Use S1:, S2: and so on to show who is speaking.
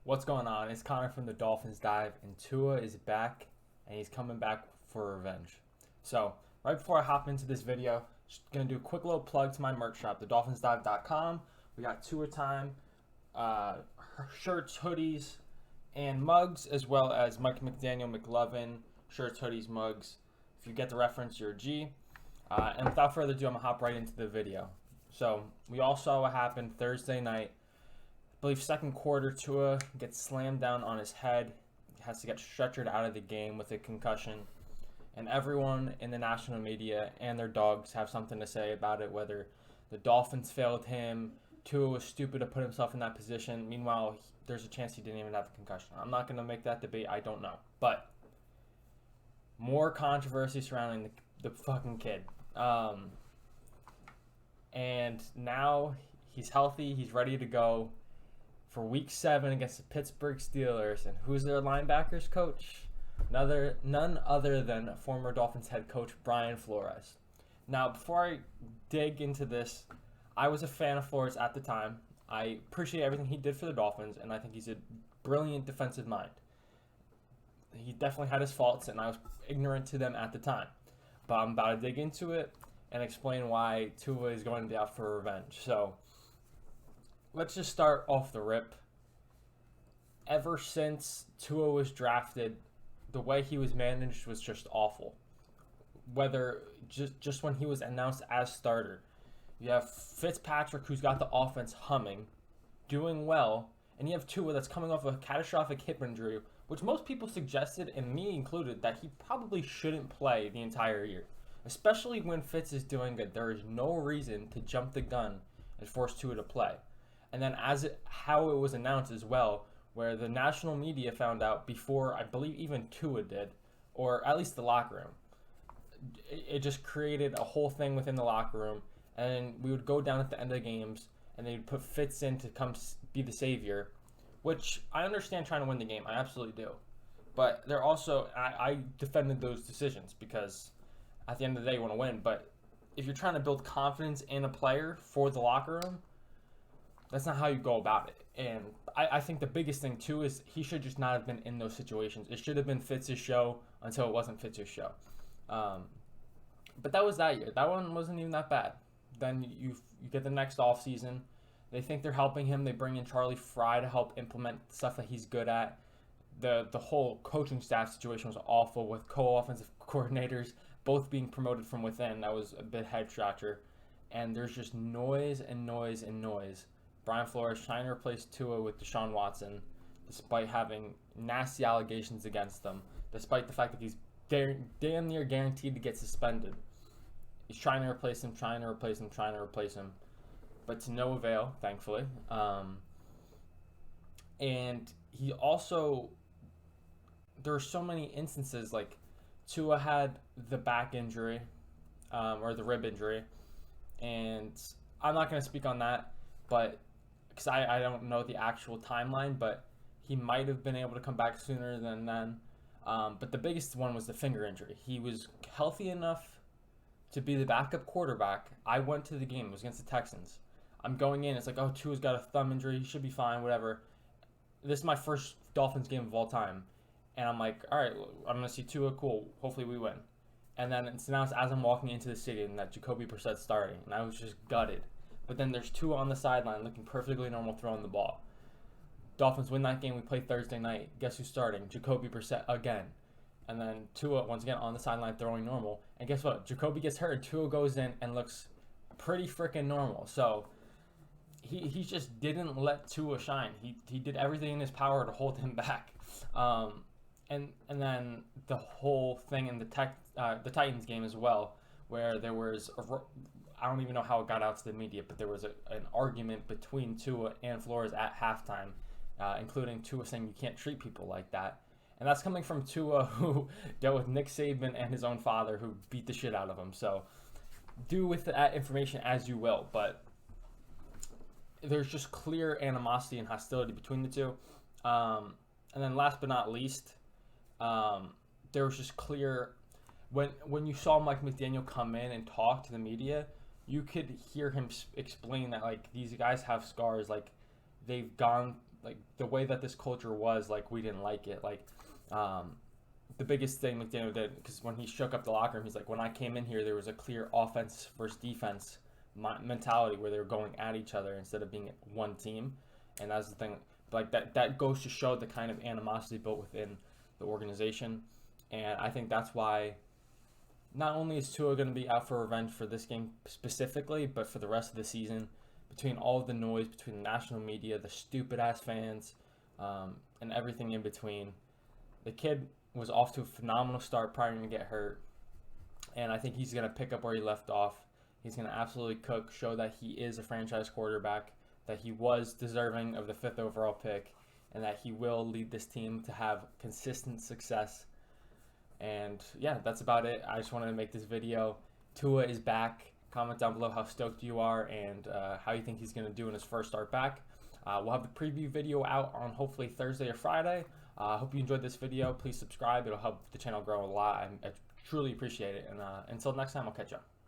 S1: What's going on? It's Connor from the Dolphins Dive, and Tua is back, and he's coming back for revenge. So, right before I hop into this video, just gonna do a quick little plug to my merch shop, thedolphinsdive.com. We got Tua time, uh, shirts, hoodies, and mugs, as well as Mike McDaniel McLovin shirts, hoodies, mugs. If you get the reference, you're a G. And without further ado, I'm gonna hop right into the video. So, we all saw what happened Thursday night. I believe second quarter, Tua gets slammed down on his head, has to get stretchered out of the game with a concussion, and everyone in the national media and their dogs have something to say about it, whether the Dolphins failed him, Tua was stupid to put himself in that position. Meanwhile, there's a chance he didn't even have a concussion. I'm not going to make that debate. I don't know. But more controversy surrounding the fucking kid. And now he's healthy. He's ready to go for Week 7 against the Pittsburgh Steelers. And who's their linebackers coach? None other than former Dolphins head coach Brian Flores. Now, before I dig into this, I was a fan of Flores at the time. I appreciate everything he did for the Dolphins, and I think he's a brilliant defensive mind. He definitely had his faults, and I was ignorant to them at the time. But I'm about to dig into it and explain why Tua is going to be out for revenge. So, let's just start off the rip. Ever since Tua was drafted, the way he was managed was just awful. Whether just when he was announced as starter, you have Fitzpatrick, who's got the offense humming, doing well, and you have Tua that's coming off a catastrophic hip injury, which most people suggested, and me included, that he probably shouldn't play the entire year. Especially when Fitz is doing good, there is no reason to jump the gun and force Tua to play. And then how it was announced as well, where the national media found out before, I believe even Tua did, or at least the locker room. It just created a whole thing within the locker room, and we would go down at the end of the games, and they'd put Fitz in to come be the savior, which I understand trying to win the game. I absolutely do. But they're also, I defended those decisions because at the end of the day, you want to win. But if you're trying to build confidence in a player for the locker room, that's not how you go about it. And I think the biggest thing, too, is he should just not have been in those situations. It should have been Fitz's show until it wasn't Fitz's show. But that was that year. That one wasn't even that bad. Then you get the next offseason. They think they're helping him. They bring in Charlie Fry to help implement stuff that he's good at. The whole coaching staff situation was awful with co-offensive coordinators both being promoted from within. That was a bit head-scratcher. And there's just noise and noise and noise. Brian Flores trying to replace Tua with Deshaun Watson, despite having nasty allegations against them, despite the fact that he's damn near guaranteed to get suspended. He's trying to replace him, but to no avail, thankfully. And he also, there are so many instances, like Tua had the back injury, or the rib injury, and I'm not going to speak on that, but because I don't know the actual timeline, but he might have been able to come back sooner than then. But the biggest one was the finger injury. He was healthy enough to be the backup quarterback. I went to the game. It was against the Texans. I'm going in. It's like, oh, Tua's got a thumb injury. He should be fine, whatever. This is my first Dolphins game of all time. And I'm like, all right, I'm going to see Tua. Cool. Hopefully we win. And then it's announced as I'm walking into the stadium that Jacoby Brissett's starting. And I was just gutted. But then there's Tua on the sideline looking perfectly normal throwing the ball. Dolphins win that game. We play Thursday night. Guess who's starting? Jacoby Brissett again. And then Tua, once again, on the sideline throwing normal. And guess what? Jacoby gets hurt, and Tua goes in and looks pretty freaking normal. So he just didn't let Tua shine. He did everything in his power to hold him back. And then the whole thing in the Titans game as well, where there was I don't even know how it got out to the media, but there was an argument between Tua and Flores at halftime, including Tua saying you can't treat people like that. And that's coming from Tua, who dealt with Nick Saban and his own father, who beat the shit out of him. So do with that information as you will. But there's just clear animosity and hostility between the two. And then last but not least, there was just clear, when you saw Mike McDaniel come in and talk to the media, you could hear him explain that, like, these guys have scars. Like, they've gone like the way that this culture was, like we didn't like it. Like the biggest thing McDaniel did, because when he shook up the locker room, he's like, when I came in here, there was a clear offense versus defense mentality where they were going at each other instead of being one team, and that's the thing. Like that goes to show the kind of animosity built within the organization, and I think that's why not only is Tua going to be out for revenge for this game specifically, but for the rest of the season, between all of the noise, between the national media, the stupid ass fans, and everything in between. The kid was off to a phenomenal start prior to get hurt, and I think he's going to pick up where he left off. He's going to absolutely cook, show that he is a franchise quarterback, that he was deserving of the 5th overall pick, and that he will lead this team to have consistent success. And yeah, that's about it. I just wanted to make this video. Tua is back. Comment down below how stoked you are and how you think he's going to do in his first start back. We'll have the preview video out on hopefully Thursday or Friday. I hope you enjoyed this video. Please subscribe. It'll help the channel grow a lot. I truly appreciate it. And until next time, I'll catch you.